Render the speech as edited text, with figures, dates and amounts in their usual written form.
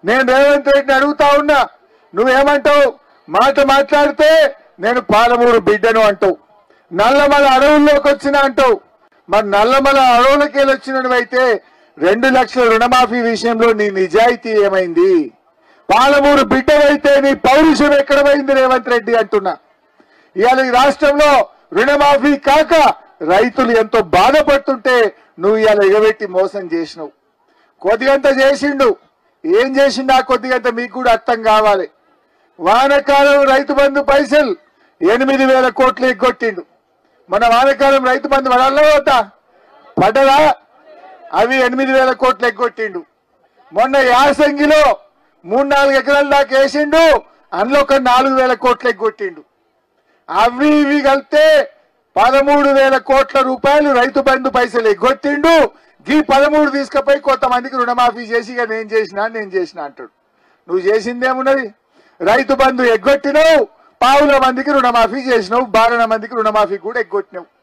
నేను రేవంత్ రెడ్డిని అడుగుతా ఉన్నా, నువ్వేమంటావు? మాట మాట్లాడితే నేను పాలమూరు బిడ్డను అంటావు, నల్లమల అడవుల్లోకి వచ్చిన అంటావు. మరి నల్లమల అడవులకి వెళ్ళి వచ్చినవైతే 2 లక్షల రుణమాఫీ విషయంలో నీ నిజాయితీ ఏమైంది? పాలమూరు బిడ్డవైతే నీ పౌరుషం ఎక్కడ పోయింది రేవంత్ రెడ్డి అంటున్నా. ఇవాళ ఈ రాష్ట్రంలో రుణమాఫీ కాక రైతులు ఎంతో బాధపడుతుంటే నువ్వు ఇవాళ ఎగబెట్టి మోసం చేసినావు. కొద్దిగంత చేసిండు, ఏం చేసిండు ఆ కొద్దిగంత మీకు కూడా అర్థం కావాలి. వానకాలం రైతు బంధు పైసలు 8,000 కోట్లు ఎగ్గొట్టిండు. మన వానకాలం రైతు బంధు పడాలో వద్దా? పడ్డదా? అవి 8,000 కోట్లు ఎగ్గొట్టిండు. మొన్న యాసంగిలో 3-4 ఎకరాల దాకా వేసిండు, అందులో ఒక 4,000 కోట్లు ఎగ్గొట్టిండు. అవి ఇవి కలిపితే 13,000 కోట్ల రూపాయలు రైతు బంధు పైసలు ఎగ్గొట్టిండు. గీ 13 తీసుకుపోయి కొంతమందికి రుణమాఫీ చేసి ఇక నేను చేసిన అంటాడు. నువ్వు చేసిందేమున్నది? రైతు బంధు ఎగ్గొట్టినావు, 1,000 మందికి రుణమాఫీ చేసినావు, 12 మందికి రుణమాఫీ కూడా ఎగ్గొట్టినావు.